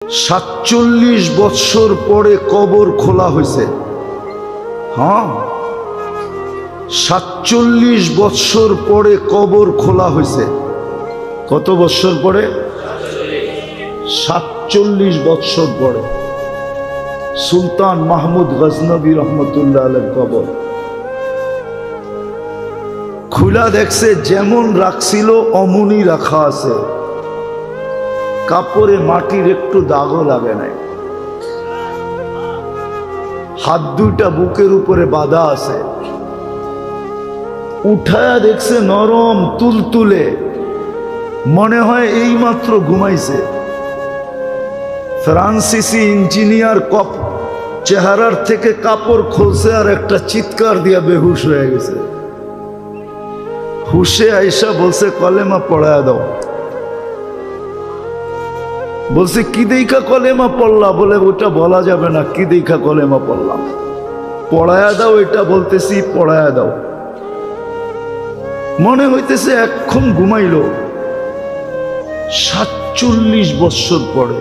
47 বৎসর পরে কবর খোলা হয়েছে। হ্যাঁ, 47 বৎসর পরে কবর খোলা হয়েছে। কত বৎসর পরে? 47 বৎসর পরে সুলতান মাহমুদ গজনবী রহমতুল্লাহ আলাইহির কবর খুলা দেখছে, যেমন রাখছিল অমনি রাখা আছে, কাপড়ে মাটির একটু দাগও লাগে নাই, হাত দুইটা বুকের উপরে বাঁধা আছে। উঠায়া দেখছে নরম তুলতুলে, মনে হয় এই মাত্র ঘুমাইছে। ফ্রান্সিসি ইঞ্জিনিয়ার কপ চেহারার থেকে কাপড় খুলছে আর একটা চিৎকার দিয়া বেহুশ হয়ে গেছে। হুশে আইসা বলছে কলেমা পড়ায়া দাও। বলছে কি দেখা কলেমা পড়লা? বলে ওটা বলা যাবে না, কি দেখা কলেমা পড়লাম। পড়ায়া দাও, এটা বলতেছি পড়ায়া দাও। মনে হইতেছে এখন ঘুমাইল। 47 বৎসর পরে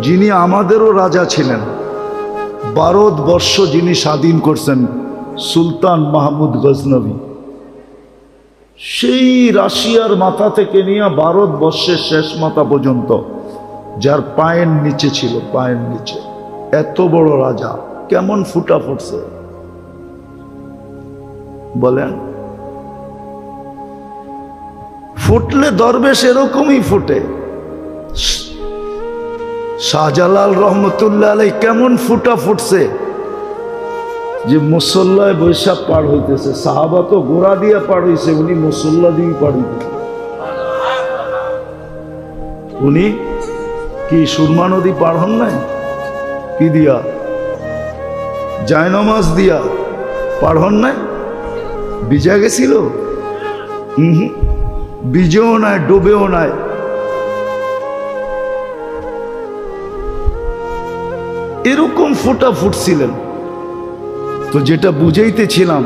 যিনি আমাদেরও রাজা ছিলেন, ভারতবর্ষ যিনি স্বাধীন করছেন, সুলতান মাহমুদ গজনবী, সেই রাশিয়ার মাথা থেকে নিয়ে ভারতবর্ষের শেষ মাথা পর্যন্ত, যার পায়ের নিচে ছিল, পায়ের নিচে এত বড় রাজা, কেমন ফুটা ফুটছে বলেন? ফুটলে দরবেশ এরকমই ফুটে। শাহজালাল রহমতুল্লাহ আলাইহি কেমন ফুটা ফুটছে যে মুসল্লায় বৈশাখ পার হইতেছে। সাহাবা তো ঘোড়া দিয়ে পার হইছে, উনি মুসল্লা দিয়ে পার হইতেছে। উনি কি সুরমা নদী পার হন নাই? কি দিয়া? জায়নমাজ দিয়া পার হন নাই? ভিজা গেছিল? ভিজেও নাই, ডুবেও নাই। এরকম ফোটা ফুটছিলেন। তো যেটা বুঝাইতেছিলাম,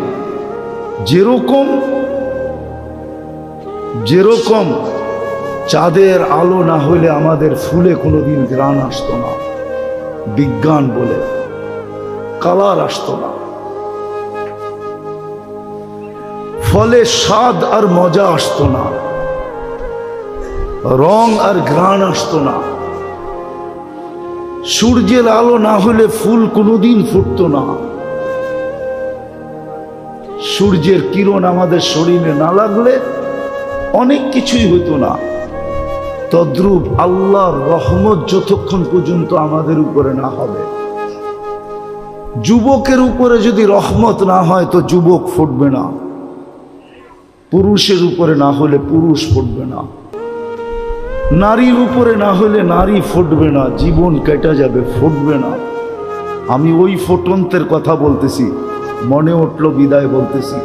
যেরকম চাঁদের আলো না হইলে আমাদের ফুলে কোনোদিন ঘ্রাণ আসতো না, বিজ্ঞান বলে কালার আসতো না, ফলে স্বাদ আর মজা আসতো না, রং আর ঘ্রাণ আসতো না। সূর্যের আলো না হলে ফুল কোনোদিন ফুটতো না। সূর্যের কিরণ আমাদের শরীরে না লাগলে অনেক কিছুই হতো না। তদ্রূপ আল্লাহর রহমত যতক্ষণ পর্যন্ত আমাদের উপরে না হবে, যুবকের উপরে যদি রহমত না হয় তো যুবক ফুটবে না, পুরুষের উপরে না হলে পুরুষ ফুটবে না, নারীর উপরে না হলে নারী ফুটবে না, জীবন কেটে যাবে, ফুটবে না। আমি ওই ফুটন্তের কথা বলতেছি, মনে উঠল বিদায় বলতেছি।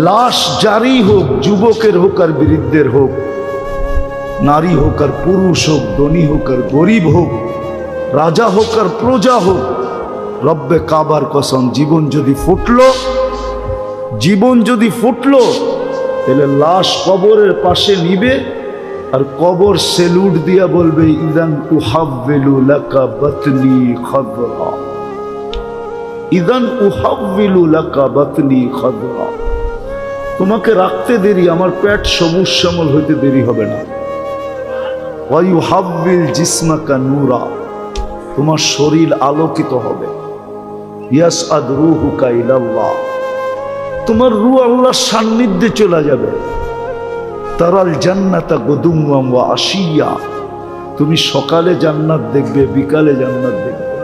লাশ জারি হোক, যুবকের হোক আর বৃদ্ধের হোক, নারী হোক আর পুরুষ হোক, ধনী হোক আর গরিব হোক, রাজা হোক আর প্রজা হোক, রব্বে কাবার কসম, জীবন যদি ফুটলো তাহলে লাশ কবরের পাশে নিবে আর কবর সেলুট দিয়া বলবে, ইদান উহাব্বিলু লাকা বাতনি খাদরা, ইদান উহাব্বিলু লাকা বাতনি খাদরা। তোমাকে রাখতে দেরি, আমার পেট সবুজ শ্যামল হইতে দেরি হবে না। ওয়া ইউহাব্বিল জিসমাকা নূরা, তোমার শরীর আলোকিত হবে। ইয়াসআদ রূহুকা ইলাল্লাহ, তোমার রূহ আল্লাহর সান্নিধ্যে চলে যাবে। তারাল জান্নাতা গুদুওয়াম ওয়া আশিয়া, তুমি সকালে জান্নাত দেখবে, বিকালে জান্নাত দেখবে,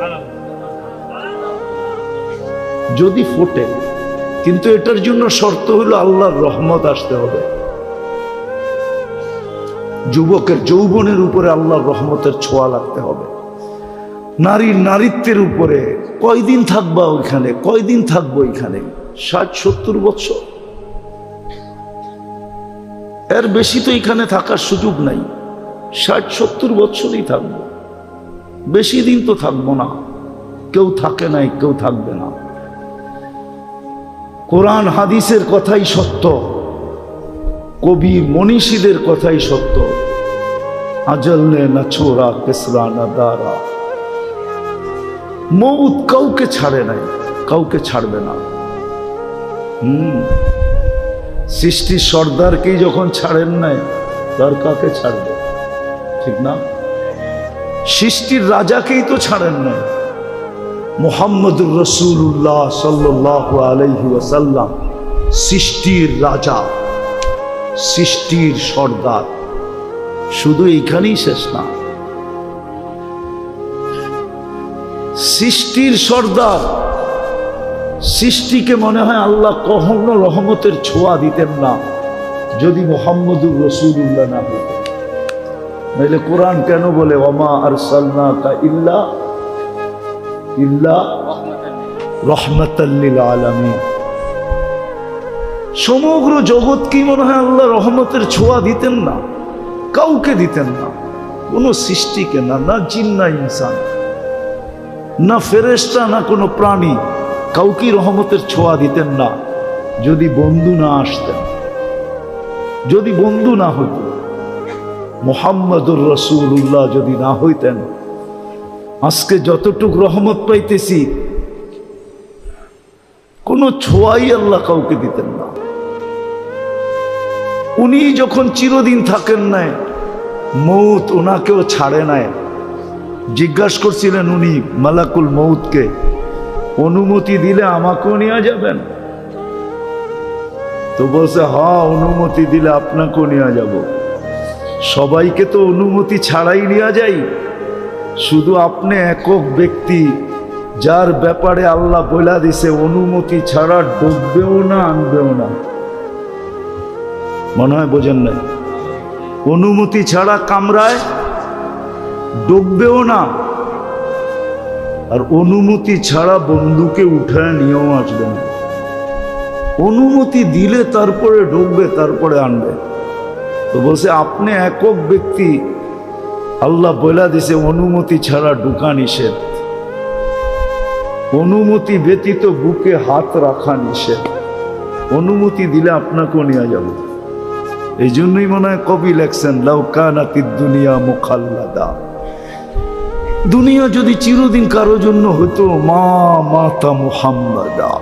যদি ফোটে। কিন্তু এটার জন্য শর্ত হলো আল্লাহর রহমত আসতে হবে। যুবকের যৌবনের উপরে আল্লাহর রহমতের ছোঁয়া লাগতে হবে। নারীর নারীত্বের উপরে কয়দিন থাকবা ওইখানে, কয়দিন থাকবো এখানে? 60-70 বছর, এর বেশি তো এখানে থাকার সুযোগ নাই। 60-70 বছরই থাকবো, বেশি দিন তো থাকবো না। কেউ থাকে নাই, কেউ থাকবে না। কোরআন হাদিসের কথাই সত্য, কবি মনীষীদের কথাই সত্য। আজল নে না ছোড়া কেসরা না দারা। মৌত কাউকে ছাড়ে নাই, কাউকে ছাড়বে না। সৃষ্টির সর্দারকেই যখন ছাড়েন নাই, তার কাকে ছাড়বে? ঠিক না? সৃষ্টির রাজাকেই তো ছাড়েন নাই। মুহাম্মদুর রাসূলুল্লাহ সাল্লাল্লাহু আলাইহি ওয়াসাল্লাম সৃষ্টির রাজা, সৃষ্টির সর্দার। শুধু এইখানেই শেষ না, সৃষ্টির সর্দার। সৃষ্টিকে মনে হয় আল্লাহ কখনো রহমতের ছোঁয়া দিতেন না যদি মুহাম্মদুর রাসূলুল্লাহ না হতেন। নাহলে কোরআন কেন বলে ওমা আরসালনাকা ইল্লা রাহমাতাল লিল আলামিন? সমগ্র জগৎ কি মনে হয় আল্লাহ রহমতের ছোঁয়া দিতেন না? কাউকে দিতেন না, কোন সৃষ্টিকে না, না জিন না ইনসান, না ফেরেশতা, না কোনো প্রাণী, কাউকে রহমতের ছোঁয়া দিতেন না যদি বন্ধু না আসতেন, যদি বন্ধু না হইত। মুহাম্মদুর রাসূলুল্লাহ যদি না হইতেন, আজকে যতটুক রহমত পাইতেছি কোনো ছোঁয়াই আল্লাহ কাউকে দিতেন না। উনি যখন চিরদিন থাকেন নাই, মৌত ওনাকেও ছাড়ে নাই। জিজ্ঞাসা করছিলেন উনি মালাকুল মৌতকে, অনুমতি দিলে আমাকেও নিয়ে যাবেন? তো বলছে হ্যাঁ, অনুমতি দিলে আপনাকেও নিয়ে যাব। সবাইকে তো অনুমতি ছাড়াই নিয়ে যাই, শুধু আপনি একক ব্যক্তি যার ব্যাপারে আল্লাহ বলে দিছে অনুমতি ছাড়া ডুববেও না, আনবেও না। মনে হয় বোঝেন না? অনুমতি ছাড়া কামরায় ডুববেও না, আর অনুমতি ছাড়া বন্ধুকে উঠায় নিয়েও আসবে না। অনুমতি দিলে তারপরে ঢুকবে, তারপরে আনবে। তো বলছে আপনি একক ব্যক্তি, আল্লাহ বলে দিছে অনুমতি ছাড়া ঢুকা নিষেধ, অনুমতি ব্যতীত বুকে হাত রাখা নিষেধ। অনুমতি দিলে আপনাকেও নিয়ে যাব। এই জন্যই মনে হয় কবি লেখছেন লাউ কানাতিদ দুনিয়া মুখাল্লাদা, দুনিয়া যদি চিরদিন কারো জন্য হতো মা মাতা মুহাম্মাদা।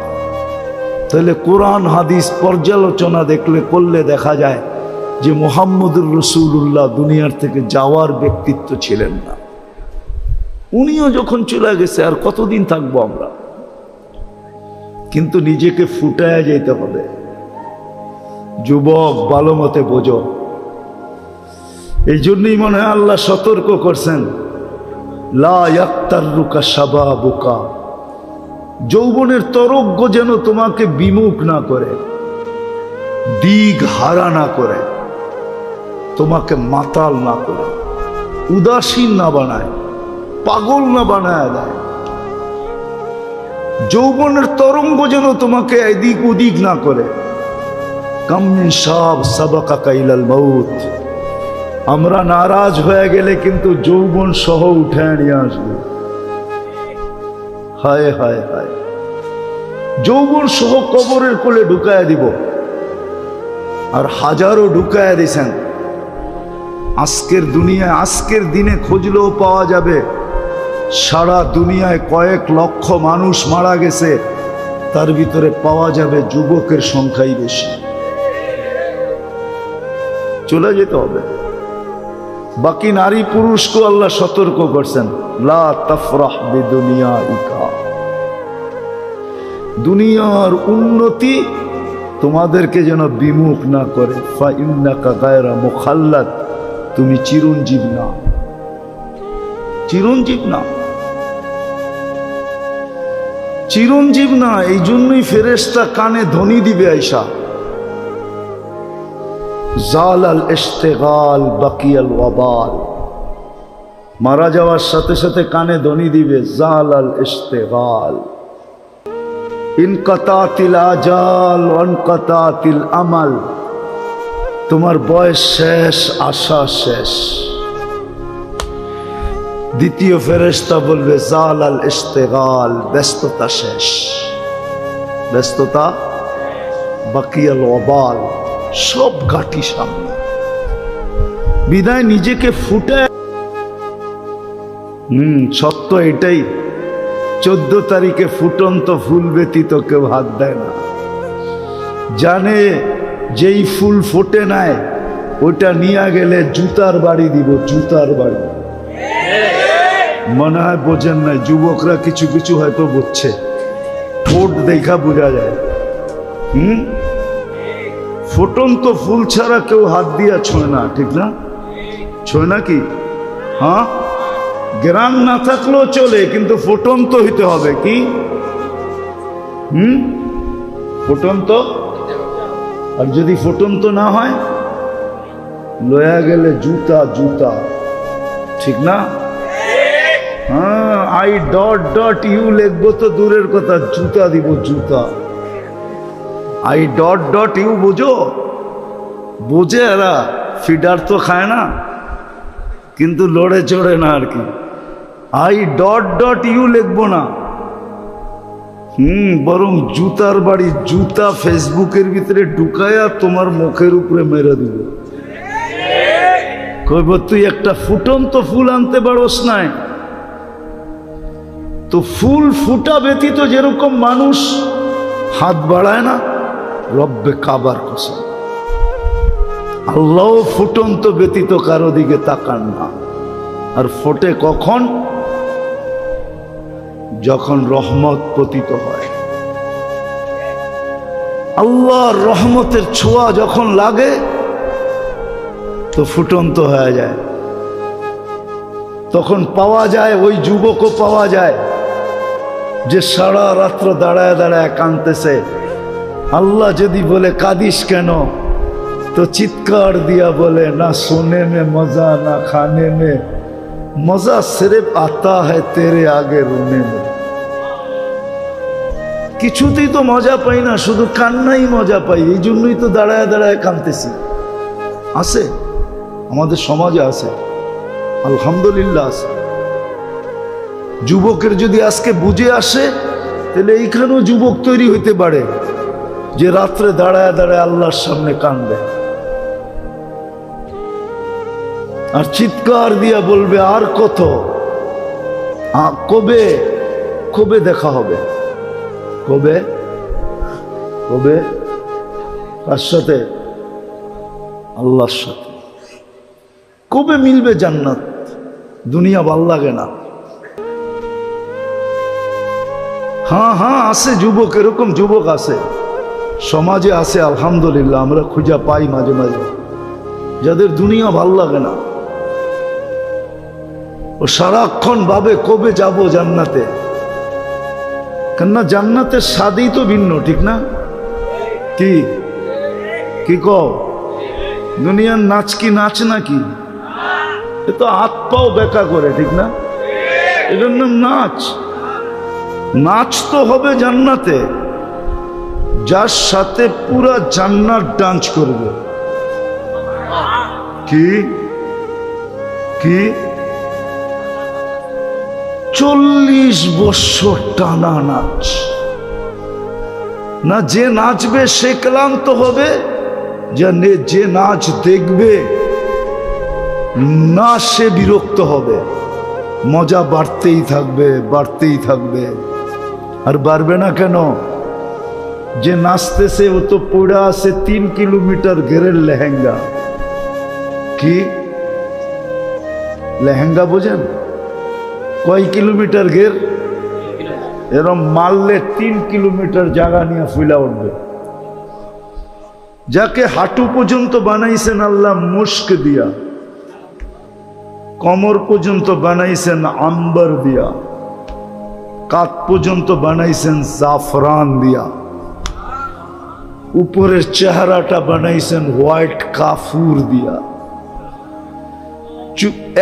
তাহলে কোরআন হাদিস পর্যালোচনা করলে দেখা যায় যে মুহাম্মদুর রাসূলুল্লাহ দুনিয়ার থেকে যাওয়ার ব্যক্তিত্ব ছিলেন না। উনিও যখন চলে গেছে আর কতদিন থাকবো আমরা? কিন্তু নিজেকে ফুটায় যেতে হবে। যুবক ভালো মতে বোঝো। এই জন্যই মনে হয় আল্লাহ সতর্ক করছেন লা ইয়াক্তাররুকা শাবাবুকা, যৌবনের তরঙ্গ যেন তোমাকে বিমুখ না করে, দিক হারা না করে, তোমাকে মাতাল না করে, উদাসীন না বানায়, পাগল না বানায় দেয়। যৌবনের তরঙ্গ যেন তোমাকে এদিক ওদিক না করে। কাম মিন শাব সাবাকাকা ইলাল মাউত, আমরা নারাজ হয়ে গেলে কিন্তু যৌবন সহ উঠে নিয়ে আসবে। হায় হায় হায়, যৌবন সহ কবরের কোলে ঢুকায় দিব। আর হাজারো ঢুকায় দিয়েছেন। আজকের দুনিয়ায়, আজকের দিনে খুঁজলেও পাওয়া যাবে সারা দুনিয়ায় কয়েক লক্ষ মানুষ মারা গেছে, তার ভিতরে পাওয়া যাবে যুবকের সংখ্যাই বেশি। চলে যেতে হবে। বাকি নারী পুরুষকে আল্লাহ সতর্ক করছেন লা তাফরাহ বিদুনিয়াইকা, দুনিয়ার উন্নতি তোমাদেরকে যেন বিমুখ না করে। ফা ইন্নাকা গায়রা মুখাল্লাদ, তুমি চিরঞ্জীব না, চিরঞ্জীব না, চিরঞ্জীব না। এই জন্যই ফেরেশতা কানে ধ্বনি দিবে আয়সা, জালাল ইশতিগাল বাকিয়াল ওয়াবাল। মারা যাওয়ার সাথে সাথে কানে ধ্বনি দিবে জালাল ইশতিগাল, ইনকাতাতিল আজাল ওয়ানকাতাতিল আমাল। তোমার বয়স শেষ, আশা শেষ। দ্বিতীয় ফেরেশতা বলবে জালাল ইশতিগাল, ব্যস্ততা শেষ, ব্যস্ততা। বাকিয়াল ওয়াবাল, সব ঘাটি সামনে। বিদায় নিজেকে ফুটে। সত্য এটাই, 14 তারিখে ফুটন্ত ফুল ব্যতীত কেউ হাত দেয় না। জানে যেই ফুল ফোটে নাই ওটা নিয়ে গেলে জুতার বাড়ি দিব, জুতার বাড়ি। মনে হয় বোঝেন নাই, যুবকরা কিছু কিছু হয়তো বুঝছে, ঠোঁট দেখা বোঝা যায়। ফুটন্ত ফুল ছাড়া কেউ হাত দিয়া ছোঁয় না, ঠিক না? ছোঁয় না কি? হ্যাঁ, গ্রাম না থাকলেও চলে, কিন্তু ফুটন্ত হইতে হবে। কি ফুটন্ত? আর যদি ফুটন্ত না হয়, লয়া গেলে জুতা জুতা, ঠিক না? হ্যাঁ, I.U লিখবো তো দূরের কথা, জুতা দিব, জুতা। I.U বোঝো? বোঝে এরা, ফিডার তো খায় না, কিন্তু লড়ে চড়ে না আর কি। I.U লিখবো না, বরং জুতার বাড়ি, জুতা ফেসবুকের ভিতরে ঢুকায়া তোমার মুখের উপরে মেরে দিব। কইব তুই একটা ফুটন্ত ফুল আনতে পারোস নাই। তো ফুল ফুটা ব্যতীত যেরকম মানুষ হাত বাড়ায় না, রব্বে কাবার কসম আল্লাহ ফুটন্ত ব্যতীত কারো দিকে তাকান না। আর ফোটে কখন? যখন রহমত পতিত হয়, আল্লাহর রহমতের ছোঁয়া যখন লাগে তো ফুটন্ত হয়ে যায়। তখন পাওয়া যায়, ওই যুবকও পাওয়া যায় যে সারা রাত্র দাঁড়ায় দাঁড়ায় কাঁদতেছে। আল্লাহ যদি বলে কাঁদিস কেন, তো চিৎকার দিয়া বলে না সোনে মে মজা না খানে মে মজা, সির্ফ আতা হ্যায় তেরে আগে রোনে মে। কিছুতেই তো মজা পাই না, শুধু কান্নাই মজা পাই, এই জন্যই তো দাঁড়ায় দাঁড়ায় কাঁদতেছি। আছে, আমাদের সমাজে আছে, আলহামদুলিল্লাহ আছে। যুবকের যদি আজকে বুঝে আসে, তাহলে এইখানেও যুবক তৈরি হইতে পারে যে রাত্রে দাঁড়ায় দাঁড়ায় আল্লাহর সামনে কাঁদবে আর চিৎকার দিয়া বলবে আর কত, কবে কবে দেখা হবে, কবে কবে, কার সাথে? আল্লাহর সাথে। কবে মিলবে জান্নাত? দুনিয়া ভাল লাগে না। হ্যাঁ হ্যাঁ আছে যুবক, এরকম যুবক আছে, সমাজে আছে আলহামদুলিল্লাহ, আমরা খুঁজে পাই মাঝে মাঝে, যাদের দুনিয়া ভাল লাগে না। ও সারাক্ষণ ভাবে কবে যাব জান্নাতে। কেননা জান্নাতের স্বাদই তো ভিন্ন, ঠিক না? কি কি কও? দুনিয়ার নাচ কি নাচ নাকি? এ তো হাত পাও বেকা করে, ঠিক না? এটার নাম নাচ। নাচ তো হবে জান্নাতে, যার সাথে পুরা জান্নাত ডান্স করবে। কি কি 40 বছর টানা নাচ না, যে নাচবে সে ক্লান্ত হবে, যে নাচ দেখবে না সে বিরক্ত হবে। মজা বাড়তেই থাকবে, বাড়তেই থাকবে। আর বাড়বে না কেন? যে নাচতেছে ও তো পড়া আছে 3 কিলোমিটার ঘেরের লেহেঙ্গা। কি লেহেঙ্গা বোঝেন? কয় কিলোমিটার ঘের? এরম মারলে 3 কিলোমিটার জায়গা নিয়ে ফুলা উঠবে। যাকে হাঁটু পর্যন্ত বানাইছেন আল্লাহ মুস্ক দিয়া, কমর পর্যন্ত বানাইছেন আম্বার দিয়া, কাত পর্যন্ত বানাইছেন জাফরান দিয়া, উপরের চেহারাটা বানাইছেন হোয়াইট কাফুর দিয়া।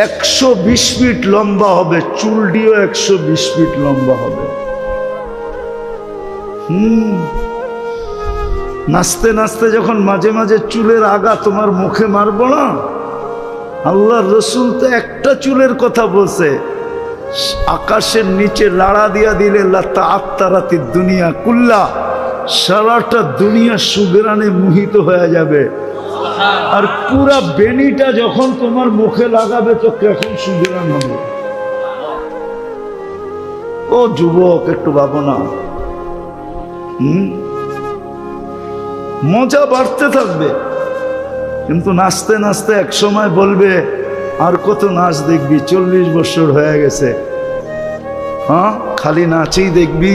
120 ফিট লম্বা হবে, চুলটিও 120 ফিট লম্বা হবে। নাচতে নাচতে যখন মাঝে মাঝে চুলের আগা তোমার মুখে মারবো না, আল্লাহর রসুল তো একটা চুলের কথা বলছে, আকাশের নিচে লাড়া দিয়া দিলে লাতা আত্মারাতি দুনিয়া কুল্লা, সারাটা দুনিয়া সুগরানে মোহিত হয়ে যাবে। আর পুরা বেনিটা যখন তোমার মুখে লাগাবে তো কখন সুবিধান হবে। ও যুবক, একটু ভাবো না। মজা বাড়তে থাকবে, কিন্তু নাচতে নাচতে এক সময় বলবে আর কত নাচ দেখবি, 40 বছর হয়ে গেছে। হ্যাঁ, খালি নাচেই দেখবি,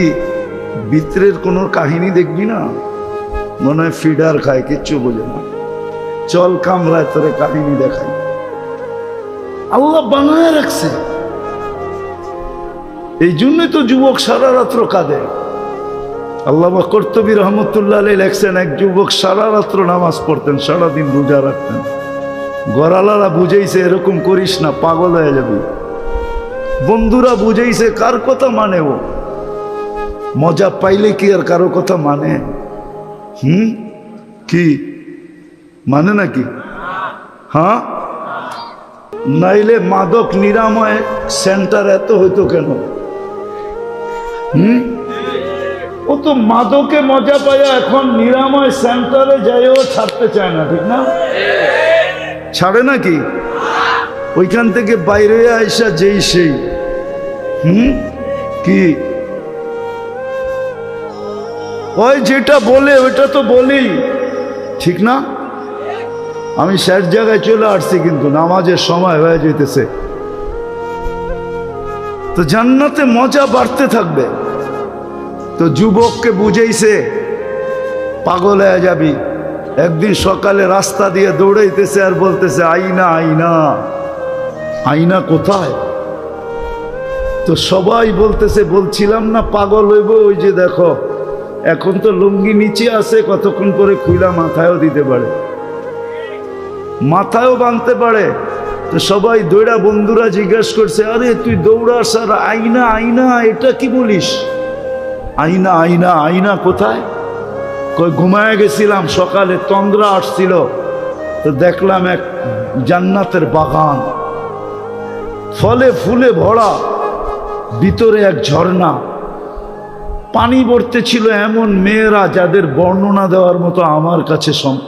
ভিতরের কোনো কাহিনী দেখবি না। মনে হয় ফিডার খায়, কিচ্ছু বোঝে না। চল কামরায় তোরে কাহিনী দেখাই। আল্লাহ বানায় রাখছে, এই জন্যই তো যুবক সারা রাত্র কাঁদে। আল্লামা কর্তুবী রহমতুল্লাহ আলাইহি লেখছেন, এক যুবক সারা রাত্র নামাজ পড়তেন, সারাদিন রোজা রাখতেন। গড়ালারা বুঝাইছে এরকম করিস না, পাগল হয়ে যাবি। বন্ধুরা বুঝাইছে, কার কথা মানে ও? মজা পাইলে কি আর কারো কথা মানে? কি মানে নাকি? হ্যাঁ, নাইলে মাদক নিরাময় সেন্টার এত হইতো কেন? ও তো মাদকে মজা পায়, এখন নিরাময় সেন্টারে যাইও ছাড়তে চায় না, ঠিক না? ছাড়ে নাকি? ওইখান থেকে বাইরে আইসা যেই সেই কি ওই যেটা বলে ওইটা তো বলি, ঠিক না? আমি শেষ জায়গায় চলে আসছি, কিন্তু নামাজের সময় হয়ে যেতেছে। তো জান্নাতে মজা বাড়তে থাকবে। তো যুবককে বুঝাইছে পাগল হয়ে যাবি। একদিন সকালে রাস্তা দিয়ে দৌড়াইতেছে আর বলতেছে, আইনা আইনা। আইনা কোথায়? তো সবাই বলতেছে, বলছিলাম না পাগল হইব, ওই যে দেখো এখন তো লুঙ্গি নিচে আছে, কতক্ষণ পরে খুইলা মাথায়ও দিতে পারে, মাথায়ও বাঁধতে পারে। তো সবাই দৌড়া, বন্ধুরা জিজ্ঞেস করছে, আরে তুই দৌড়াস আর আইনা আইনা, এটা কি বলিস? আইনা আইনা, আইনা কোথায়? কই ঘুমায় গেছিলাম, সকালে তন্দ্রা আসছিল, তো দেখলাম এক জান্নাতের বাগান, ফলে ফুলে ভরা, ভিতরে এক ঝর্ণা, পানি ভরতে ছিল এমন মেয়েরা যাদের বর্ণনা দেওয়ার মতো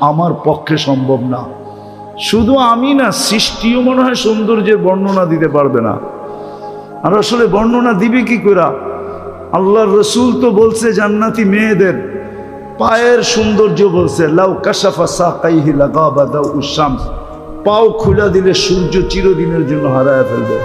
আমার পক্ষে সম্ভব না। শুধু আমি না, সৃষ্টিও মনে হয় সৌন্দর্যের বর্ণনা দিতে পারবে না। আর আসলে বর্ণনা দিবে কি করে? আল্লাহর রসুল তো বলছে জান্নাতি মেয়েদের পায়ের সৌন্দর্য বলছে, লাউ কাশাফা সাকাইহি লাগাবা দাউ শামস, পাও খুলে দিলে সূর্য চিরদিনের জন্য হারায় ফেলবে।